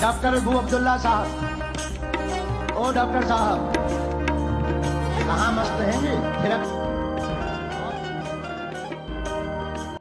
Doctor Abu Abdullah साहब, ओ doctor साहब, कहाँ मस्त हैं जी?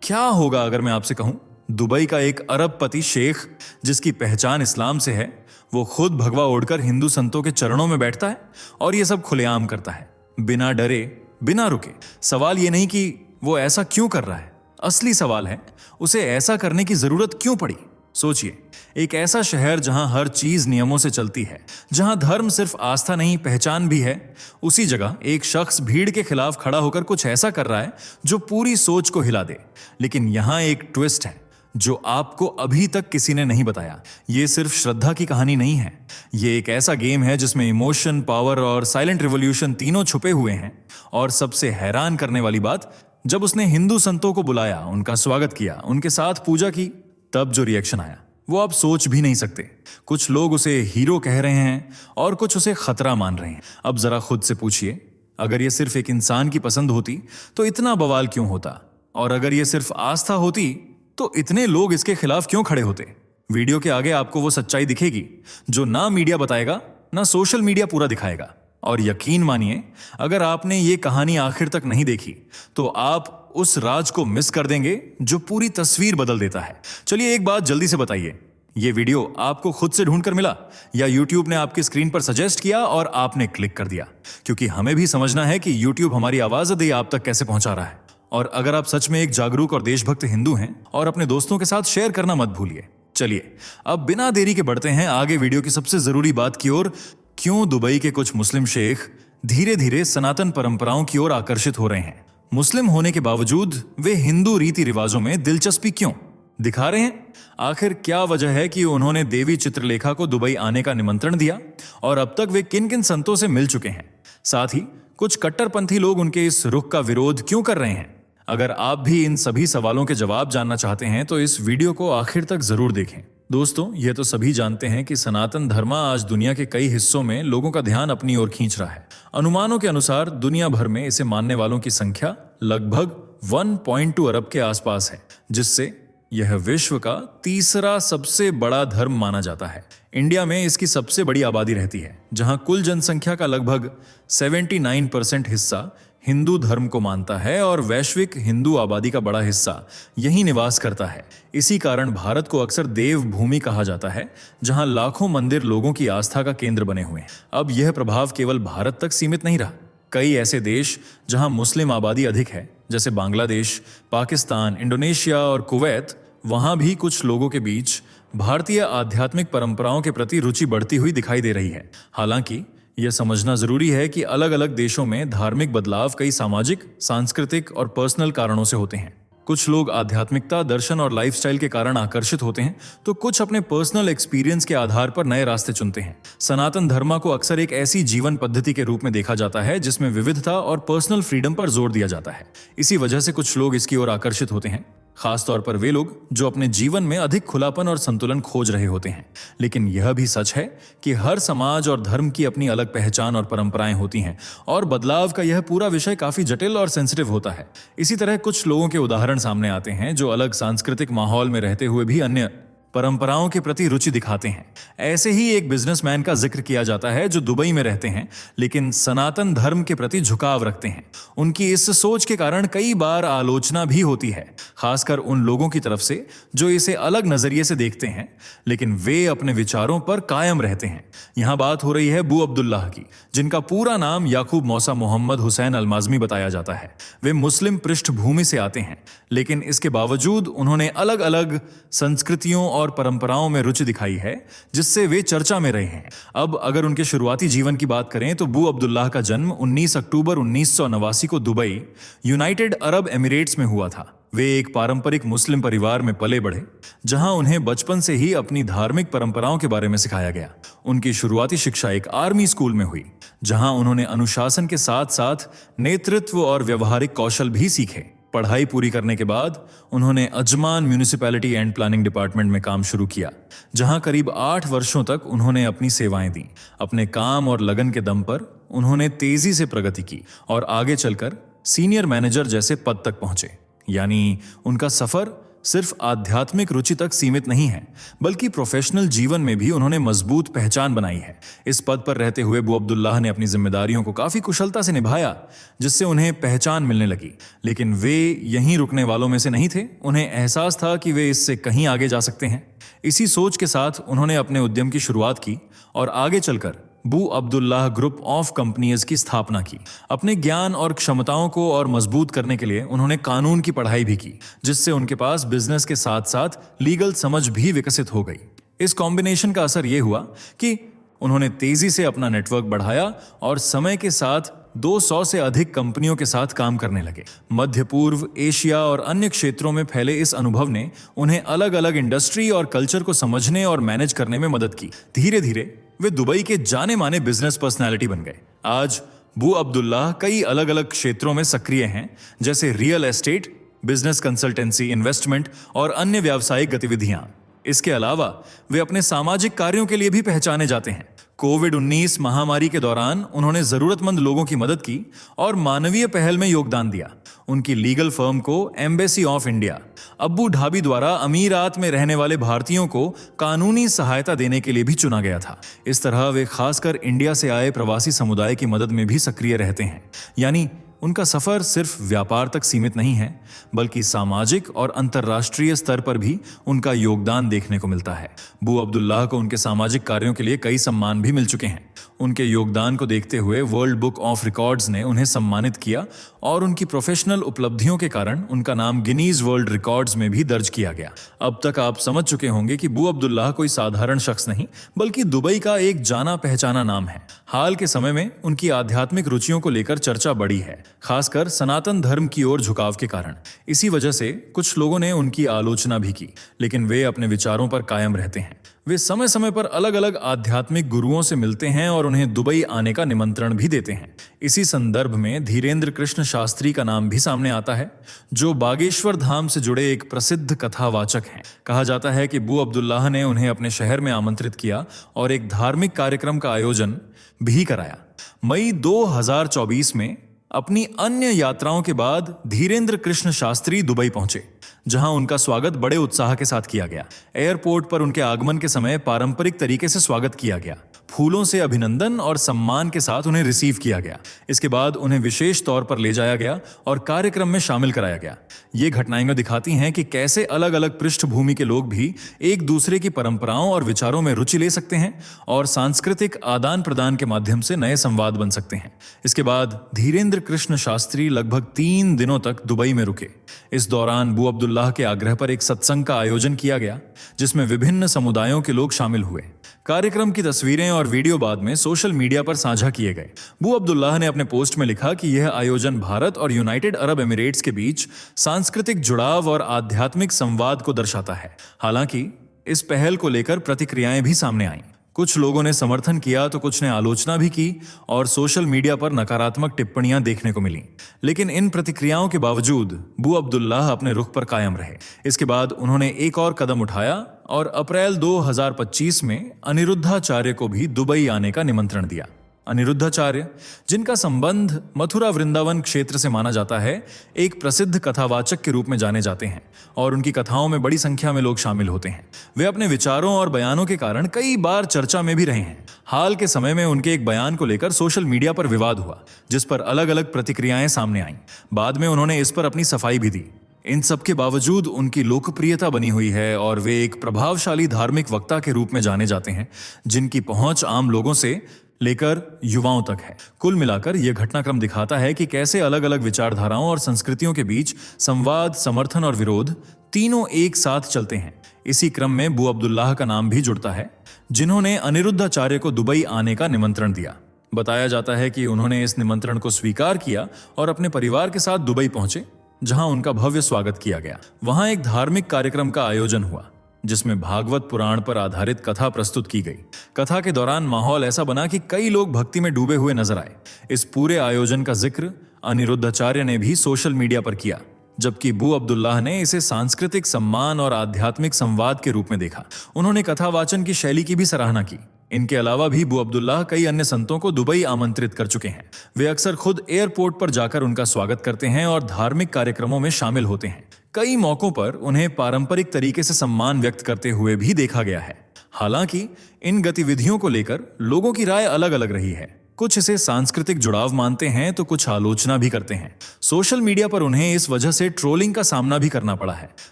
क्या होगा अगर मैं आपसे कहूं, दुबई का एक अरबपति शेख जिसकी पहचान इस्लाम से है, वो खुद भगवा ओढ़कर हिंदू संतों के चरणों में बैठता है और ये सब खुलेआम करता है, बिना डरे, बिना रुके। सवाल ये नहीं कि वो ऐसा क्यों कर रहा है, असली सवाल है उसे ऐसा करने की जरूरत क्यों पड़ी। सोचिए, एक ऐसा शहर जहां हर चीज नियमों से चलती है, जहां धर्म सिर्फ आस्था नहीं पहचान भी है, उसी जगह एक शख्स भीड़ के खिलाफ खड़ा होकर कुछ ऐसा कर रहा है जो पूरी सोच को हिला दे। लेकिन यहां एक ट्विस्ट है जो आपको अभी तक किसी ने नहीं बताया। ये सिर्फ श्रद्धा की कहानी नहीं है, ये एक ऐसा गेम है जिसमें इमोशन, पावर और साइलेंट रिवॉल्यूशन तीनों छुपे हुए हैं। और सबसे हैरान करने वाली बात, जब उसने हिंदू संतों को बुलाया, उनका स्वागत किया, उनके साथ पूजा की, तब जो रिएक्शन आया वो आप सोच भी नहीं सकते। कुछ लोग उसे हीरो कह रहे हैं और कुछ उसे खतरा मान रहे हैं। अब जरा खुद से पूछिए, अगर ये सिर्फ एक इंसान की पसंद होती तो इतना बवाल क्यों होता, और अगर ये सिर्फ आस्था होती तो इतने लोग इसके खिलाफ क्यों खड़े होते। वीडियो के आगे आपको वो सच्चाई दिखेगी जो ना मीडिया बताएगा, ना सोशल मीडिया पूरा दिखाएगा। और यकीन मानिए, अगर आपने ये कहानी आखिर तक नहीं देखी तो आप उस राज को मिस कर देंगे जो पूरी तस्वीर बदल देता है। चलिए एक बात जल्दी से बताइए, ये वीडियो आपको खुद से ढूंढ कर मिला या YouTube ने आपकी स्क्रीन पर सजेस्ट किया और आपने क्लिक कर दिया? क्योंकि हमें भी समझना है कि YouTube हमारी आवाज दे आप तक कैसे पहुंचा रहा है। और अगर आप सच में एक जागरूक और देशभक्त हिंदू हैं, और अपने दोस्तों के साथ शेयर करना मत भूलिए। चलिए अब बिना देरी के बढ़ते हैं आगे वीडियो की सबसे जरूरी बात की ओर। क्यों दुबई के कुछ मुस्लिम शेख धीरे धीरे सनातन परंपराओं की ओर आकर्षित हो रहे हैं? मुस्लिम होने के बावजूद वे हिंदू रीति रिवाजों में दिलचस्पी क्यों दिखा रहे हैं? आखिर क्या वजह है कि उन्होंने देवी चित्रलेखा को दुबई आने का निमंत्रण दिया, और अब तक वे किन किन संतों से मिल चुके हैं? साथ ही कुछ कट्टरपंथी लोग उनके इस रुख का विरोध क्यों कर रहे हैं? अगर आप भी इन सभी सवालों के जवाब जानना चाहते हैं तो इस वीडियो को आखिर तक जरूर देखें। दोस्तों, यह तो सभी जानते हैं कि सनातन धर्म आज दुनिया के कई हिस्सों में लोगों का ध्यान अपनी ओर खींच रहा है। अनुमानों के अनुसार दुनिया भर में इसे मानने वालों की संख्या लगभग 1.2 अरब के आसपास है, जिससे यह विश्व का तीसरा सबसे बड़ा धर्म माना जाता है। इंडिया में इसकी सबसे बड़ी आबादी रहती है, जहां कुल जनसंख्या का लगभग 79% हिस्सा हिंदू धर्म को मानता है, और वैश्विक हिंदू आबादी का बड़ा हिस्सा यही निवास करता है। इसी कारण भारत को अक्सर देव भूमि कहा जाता है, जहां लाखों मंदिर लोगों की आस्था का केंद्र बने हुए हैं। अब यह प्रभाव केवल भारत तक सीमित नहीं रहा। कई ऐसे देश जहां मुस्लिम आबादी अधिक है, जैसे बांग्लादेश, पाकिस्तान, इंडोनेशिया और कुवैत, वहां भी कुछ लोगों के बीच भारतीय आध्यात्मिक परंपराओं के प्रति रुचि बढ़ती हुई दिखाई दे रही है। हालांकि यह समझना जरूरी है कि अलग अलग देशों में धार्मिक बदलाव कई सामाजिक, सांस्कृतिक और पर्सनल कारणों से होते हैं। कुछ लोग आध्यात्मिकता, दर्शन और लाइफस्टाइल के कारण आकर्षित होते हैं, तो कुछ अपने पर्सनल एक्सपीरियंस के आधार पर नए रास्ते चुनते हैं। सनातन धर्म को अक्सर एक ऐसी जीवन पद्धति के रूप में देखा जाता है जिसमें विविधता और पर्सनल फ्रीडम पर जोर दिया जाता है। इसी वजह से कुछ लोग इसकी ओर आकर्षित होते हैं, खासतौर पर वे लोग जो अपने जीवन में अधिक खुलापन और संतुलन खोज रहे होते हैं। लेकिन यह भी सच है कि हर समाज और धर्म की अपनी अलग पहचान और परंपराएं होती हैं, और बदलाव का यह पूरा विषय काफी जटिल और सेंसिटिव होता है। इसी तरह कुछ लोगों के उदाहरण सामने आते हैं जो अलग सांस्कृतिक माहौल में रहते हुए भी अन्य परंपराओं के प्रति रुचि दिखाते हैं। ऐसे ही एक बिजनेसमैन का जिक्र किया जाता है जो दुबई में रहते हैं, लेकिन सनातन धर्म के प्रति झुकाव रखते हैं। उनकी इस सोच के कारण कई बार आलोचना भी होती है, खासकर उन लोगों की तरफ से जो इसे अलग नजरिए से देखते हैं, लेकिन वे अपने विचारों पर कायम रहते हैं। यहाँ बात हो रही है अबू अब्दुल्लाह की, जिनका पूरा नाम याकूब मौसा मोहम्मद हुसैन अलमाज़मी बताया जाता है। वे मुस्लिम पृष्ठभूमि से आते हैं, लेकिन इसके बावजूद उन्होंने अलग अलग संस्कृतियों और परंपराओं में रुचि दिखाई है, जिससे वे चर्चा में रहे हैं। अब अगर उनके शुरुआती जीवन की बात करें तो अबू अब्दुल्लाह का जन्म 19 अक्टूबर 1989 को दुबई, यूनाइटेड अरब एमिरेट्स में हुआ था। वे एक पारंपरिक मुस्लिम परिवार में पले बढ़े, जहां उन्हें बचपन से ही अपनी धार्मिक परंपराओं के बारे में सिखाया गया। उनकी शुरुआती शिक्षा एक आर्मी स्कूल में हुई, जहां उन्होंने अनुशासन के साथ साथ नेतृत्व और व्यवहारिक कौशल भी सीखे। पढ़ाई पूरी करने के बाद उन्होंने Ajman municipality and planning department में काम शुरू किया, जहां करीब 8 वर्षों तक उन्होंने अपनी सेवाएं दी। अपने काम और लगन के दम पर उन्होंने तेजी से प्रगति की और आगे चलकर सीनियर मैनेजर जैसे पद तक पहुंचे। यानी उनका सफर सिर्फ आध्यात्मिक रुचि तक सीमित नहीं है, बल्कि प्रोफेशनल जीवन में भी उन्होंने मजबूत पहचान बनाई है। इस पद पर रहते हुए अबू अब्दुल्लाह ने अपनी जिम्मेदारियों को काफी कुशलता से निभाया, जिससे उन्हें पहचान मिलने लगी। लेकिन वे यहीं रुकने वालों में से नहीं थे। उन्हें एहसास था कि वे इससे कहीं आगे जा सकते हैं। इसी सोच के साथ उन्होंने अपने उद्यम की शुरुआत की और आगे चलकर Abu Abdullah group of companies की स्थापना की। अपने ज्ञान और क्षमताओं को और मजबूत करने के लिए उन्होंने कानून की पढ़ाई भी की, जिससे उनके पास बिजनेस के साथ साथ लीगल समझ भी विकसित हो गई। इस कॉम्बिनेशन का असर यह हुआ कि उन्होंने तेजी से अपना नेटवर्क बढ़ाया और समय के साथ 200 से अधिक कंपनियों के साथ काम करने लगे। मध्य पूर्व, एशिया और अन्य क्षेत्रों में फैले इस अनुभव ने उन्हें अलग अलग इंडस्ट्री और कल्चर को समझने और मैनेज करने में मदद की। धीरे धीरे वे दुबई के जाने माने बिजनेस पर्सनैलिटी बन गए। आज अबू अब्दुल्लाह कई अलग अलग क्षेत्रों में सक्रिय हैं, जैसे real estate, business consultancy, investment और अन्य व्यावसायिक गतिविधियां। इसके अलावा वे अपने सामाजिक कार्यों के लिए भी पहचाने जाते हैं। कोविड-19 महामारी के दौरान उन्होंने जरूरतमंद लोगों की मदद की और मानवीय पहल में योगदान दिया। उनकी लीगल फर्म को एम्बेसी ऑफ इंडिया, अब्बू ढाबी द्वारा अमीरात में रहने वाले भारतीयों को कानूनी सहायता देने के लिए भी चुना गया था। इस तरह वे खासकर इंडिया से आए प्रवासी समुदाय की मदद में भी सक्रिय रहते हैं। यानी उनका सफर सिर्फ व्यापार तक सीमित नहीं है, बल्कि सामाजिक और अंतर्राष्ट्रीय स्तर पर भी उनका योगदान देखने को मिलता है। अबू अब्दुल्लाह को उनके सामाजिक कार्यों के लिए कई सम्मान भी मिल चुके हैं। उनके योगदान को देखते हुए वर्ल्ड बुक ऑफ रिकॉर्ड्स ने उन्हें सम्मानित किया और उनकी प्रोफेशनल उपलब्धियों के कारण उनका नाम गिनीज वर्ल्ड रिकॉर्ड्स में भी दर्ज किया गया। अब तक आप समझ चुके होंगे कि अबू अब्दुल्लाह कोई साधारण शख्स नहीं, बल्कि दुबई का एक जाना पहचाना नाम है। हाल के समय में उनकी आध्यात्मिक रुचियों को लेकर चर्चा बढ़ी है, खासकर सनातन धर्म की ओर झुकाव के कारण। इसी वजह से कुछ लोगों ने उनकी आलोचना भी की, लेकिन वे अपने विचारों पर कायम रहते हैं। वे समय समय पर अलग अलग आध्यात्मिक गुरुओं से मिलते हैं और उन्हें दुबई आने का निमंत्रण भी देते हैं। इसी संदर्भ में धीरेन्द्र कृष्ण शास्त्री का नाम भी सामने आता है, जो बागेश्वर धाम से जुड़े एक प्रसिद्ध कथावाचक हैं। कहा जाता है कि अबू अब्दुल्लाह ने उन्हें अपने शहर में आमंत्रित किया और एक धार्मिक कार्यक्रम का आयोजन भी कराया। मई 2024 में अपनी अन्य यात्राओं के बाद धीरेन्द्र कृष्ण शास्त्री दुबई पहुंचे, जहां उनका स्वागत बड़े उत्साह के साथ किया गया। एयरपोर्ट पर उनके आगमन के समय पारंपरिक तरीके से स्वागत किया गया। फूलों से अभिनंदन और सम्मान के साथ उन्हें रिसीव किया गया। इसके बाद उन्हें विशेष तौर पर ले जाया गया और कार्यक्रम में शामिल कराया गया। ये घटनाएं दिखाती हैं कि कैसे अलग अलग पृष्ठभूमि के लोग भी एक दूसरे की परंपराओं और विचारों में रुचि ले सकते हैं और सांस्कृतिक आदान प्रदान के माध्यम से नए संवाद बन सकते हैं। इसके बाद धीरेन्द्र कृष्ण शास्त्री लगभग 3 दिनों तक दुबई में रुके। इस दौरान अबू अब्दुल्लाह के आग्रह पर एक सत्संग का आयोजन किया गया, जिसमें विभिन्न समुदायों के लोग शामिल हुए। कार्यक्रम की तस्वीरें और वीडियो बाद में सोशल मीडिया पर साझा किए गए। अबू अब्दुल्लाह ने अपने पोस्ट में लिखा कि यह आयोजन भारत और यूनाइटेड अरब एमिरेट्स के बीच सांस्कृतिक जुड़ाव और आध्यात्मिक संवाद को दर्शाता है। हालांकि इस पहल को लेकर प्रतिक्रियाएं भी सामने आईं। कुछ लोगों ने समर्थन किया तो कुछ ने आलोचना भी की और सोशल मीडिया पर नकारात्मक टिप्पणियां देखने को मिली। लेकिन इन प्रतिक्रियाओं के बावजूद अबू अब्दुल्लाह अपने रुख पर कायम रहे। इसके बाद उन्होंने एक और कदम उठाया और अप्रैल 2025 में अनिरुद्धाचार्य को भी दुबई आने का निमंत्रण दिया। अनिरुद्धाचार्य, जिनका संबंध मथुरा वृंदावन क्षेत्र से माना जाता है, एक प्रसिद्ध कथावाचक के रूप में जाने जाते हैं और उनकी कथाओं में बड़ी संख्या में लोग शामिल होते हैं। वे अपने विचारों और बयानों के कारण कई बार चर्चा में भी रहे हैं। हाल के समय में उनके एक बयान को लेकर सोशल मीडिया पर विवाद हुआ, जिस पर अलग अलग प्रतिक्रियाएं सामने आईं। बाद में उन्होंने इस पर अपनी सफाई भी दी। इन सब के बावजूद उनकी लोकप्रियता बनी हुई है और वे एक प्रभावशाली धार्मिक वक्ता के रूप में जाने जाते हैं, जिनकी पहुंच आम लोगों से लेकर युवाओं तक है। कुल मिलाकर यह घटनाक्रम दिखाता है कि कैसे अलग अलग विचारधाराओं और संस्कृतियों के बीच संवाद, समर्थन और विरोध तीनों एक साथ चलते हैं। इसी क्रम में अबू अब्दुल्लाह का नाम भी जुड़ता है, जिन्होंने अनिरुद्धाचार्य को दुबई आने का निमंत्रण दिया। बताया जाता है कि उन्होंने इस निमंत्रण को स्वीकार किया और अपने परिवार के साथ दुबई पहुंचे, जहां उनका भव्य स्वागत किया गया। वहां एक धार्मिक कार्यक्रम का आयोजन हुआ, जिसमें भागवत पुराण पर आधारित कथा प्रस्तुत की गई। कथा के दौरान माहौल ऐसा बना कि कई लोग भक्ति में डूबे हुए नजर आए। इस पूरे आयोजन का जिक्र अनिरुद्धाचार्य ने भी सोशल मीडिया पर किया, जबकि अबू अब्दुल्लाह ने इसे सांस्कृतिक सम्मान और आध्यात्मिक संवाद के रूप में देखा। उन्होंने कथावाचन की शैली की भी सराहना की। इनके अलावा भी अबू अब्दुल्लाह कई अन्य संतों को दुबई आमंत्रित कर चुके हैं। वे अक्सर खुद एयरपोर्ट पर जाकर उनका स्वागत करते हैं और धार्मिक कार्यक्रमों में शामिल होते हैं। कई मौकों पर उन्हें पारंपरिक तरीके से सम्मान व्यक्त करते हुए भी देखा गया है। हालांकि इन गतिविधियों को लेकर लोगों की राय अलग अलग रही है। कुछ इसे सांस्कृतिक जुड़ाव मानते हैं तो कुछ आलोचना भी करते हैं। सोशल मीडिया पर उन्हें इस वजह से ट्रोलिंग का सामना भी करना पड़ा है।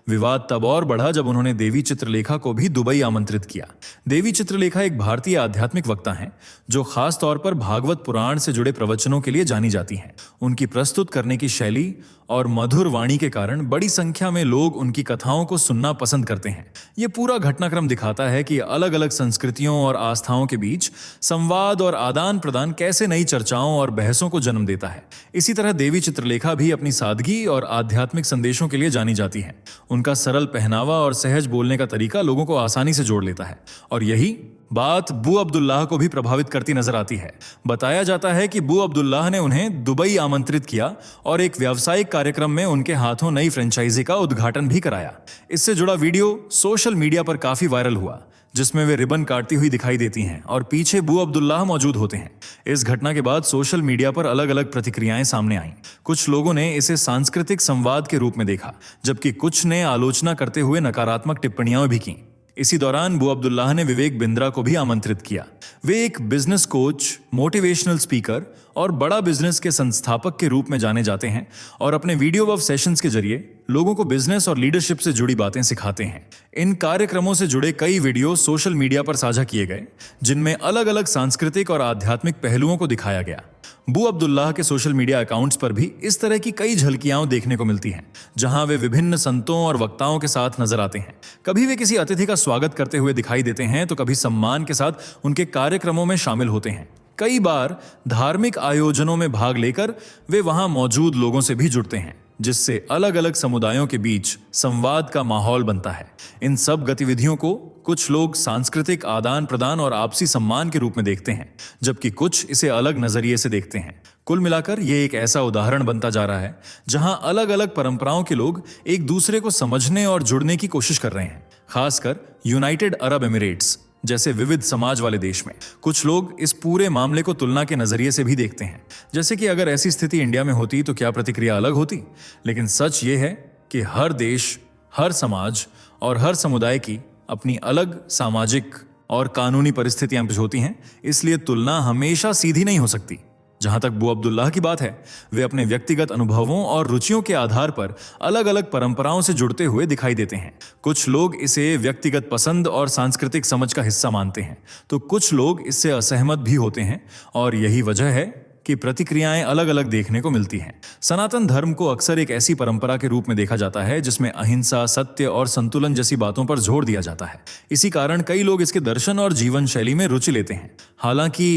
विवाद तब और बढ़ा जब उन्होंने देवी चित्रलेखा को भी दुबई आमंत्रित किया। देवी चित्रलेखा एक भारतीय आध्यात्मिक वक्ता हैं जो खास तौर पर भागवत पुराण से जुड़े प्रवचनों के लिए जानी जाती हैं। उनकी प्रस्तुत करने की शैली और मधुर वाणी के कारण बड़ी संख्या में लोग उनकी कथाओं को सुनना पसंद करते हैं। ये पूरा घटनाक्रम दिखाता है कि अलग अलग संस्कृतियों और आस्थाओं के बीच संवाद और आदान प्रदान कैसे नई चर्चाओं और बहसों को जन्म देता है। इसी तरह देवी चित्रलेखा भी अपनी सादगी और आध्यात्मिक संदेशों के लिए जानी जाती है। उनका सरल पहनावा और सहज बोलने का तरीका लोगों को आसानी से जोड़ लेता है और यही बात बू अब्दुल्लाह को भी प्रभावित करती नजर आती है। बताया जाता है कि बू अब्दुल्लाह ने उन्हें दुबई आमंत्रित किया और एक व्यावसायिक कार्यक्रम में उनके हाथों नई फ्रेंचाइजी का उद्घाटन भी कराया। इससे जुड़ा वीडियो सोशल मीडिया पर काफी वायरल हुआ, जिसमें वे रिबन काटती हुई दिखाई देती हैं और पीछे बू अब्दुल्लाह मौजूद होते हैं। इस घटना के बाद सोशल मीडिया पर अलग अलग प्रतिक्रियाएं सामने आईं। कुछ लोगों ने इसे सांस्कृतिक संवाद के रूप में देखा, जबकि कुछ ने आलोचना करते हुए नकारात्मक टिप्पणियां भी की। इसी दौरान बू अब्दुल्लाह ने विवेक बिंद्रा को भी आमंत्रित किया। वे एक बिजनेस कोच, मोटिवेशनल स्पीकर और बड़ा बिजनेस के संस्थापक के रूप में जाने जाते हैं और अपने वीडियो वॉव सेशंस के जरिए लोगों को बिजनेस और लीडरशिप से जुड़ी बातें सिखाते हैं। इन कार्यक्रमों से जुड़े कई वीडियो सोशल मीडिया पर साझा किए गए, जिनमें अलग अलग सांस्कृतिक और आध्यात्मिक पहलुओं को दिखाया गया। बू अब्दुल्लाह के सोशल मीडिया अकाउंट्स पर भी इस तरह की कई झलकियां देखने को मिलती हैं, जहां वे विभिन्न संतों और वक्ताओं के साथ नजर आते हैं। कभी वे किसी अतिथि का स्वागत करते हुए दिखाई देते हैं तो कभी सम्मान के साथ उनके कार्यक्रमों में शामिल होते हैं। कई बार धार्मिक आयोजनों में भाग लेकर वे वहां मौजूद लोगों से भी जुड़ते हैं, जिससे अलग अलग समुदायों के बीच संवाद का माहौल बनता है। इन सब गतिविधियों को कुछ लोग सांस्कृतिक आदान प्रदान और आपसी सम्मान के रूप में देखते हैं, जबकि कुछ इसे अलग नजरिए से देखते हैं। कुल मिलाकर ये एक ऐसा उदाहरण बनता जा रहा है जहां अलग अलग परंपराओं के लोग एक दूसरे को समझने और जुड़ने की कोशिश कर रहे हैं। खासकर यूनाइटेड अरब एमिरेट्स जैसे विविध समाज वाले देश में कुछ लोग इस पूरे मामले को तुलना के नजरिए से भी देखते हैं, जैसे कि अगर ऐसी स्थिति इंडिया में होती तो क्या प्रतिक्रिया अलग होती। लेकिन सच ये है कि हर देश, हर समाज और हर समुदाय की अपनी अलग सामाजिक और कानूनी परिस्थितियां होती हैं, इसलिए तुलना हमेशा सीधी नहीं हो सकती। जहां तक बू अब्दुल्लाह की बात है, वे अपने व्यक्तिगत अनुभवों और रुचियों के आधार पर अलग अलग परंपराओं से जुड़ते हुए दिखाई देते हैं। कुछ लोग इसे व्यक्तिगत पसंद और सांस्कृतिक समझ का हिस्सा मानते हैं, तो कुछ लोग इससे असहमत भी होते हैं और यही वजह है कि प्रतिक्रियाएं अलग अलग देखने को मिलती हैं। सनातन धर्म को अक्सर एक ऐसी परंपरा के रूप में देखा जाता है जिसमें अहिंसा, सत्य और संतुलन जैसी बातों पर जोर दिया जाता है। इसी कारण कई लोग इसके दर्शन और जीवन शैली में रुचि लेते हैं। हालांकि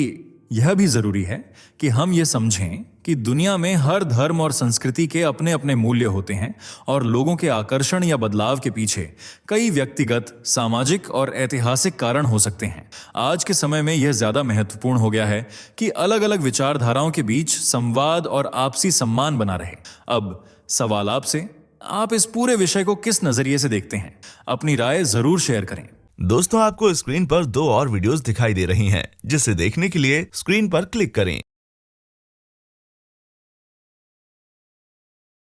यह भी जरूरी है कि हम ये समझें कि दुनिया में हर धर्म और संस्कृति के अपने अपने मूल्य होते हैं और लोगों के आकर्षण या बदलाव के पीछे कई व्यक्तिगत, सामाजिक और ऐतिहासिक कारण हो सकते हैं। आज के समय में यह ज्यादा महत्वपूर्ण हो गया है कि अलग अलग विचारधाराओं के बीच संवाद और आपसी सम्मान बना रहे। अब सवाल आपसे, आप इस पूरे विषय को किस नजरिए से देखते हैं? अपनी राय जरूर शेयर करें। दोस्तों, आपको स्क्रीन पर 2 और वीडियोस दिखाई दे रही हैं, जिसे देखने के लिए स्क्रीन पर क्लिक करें।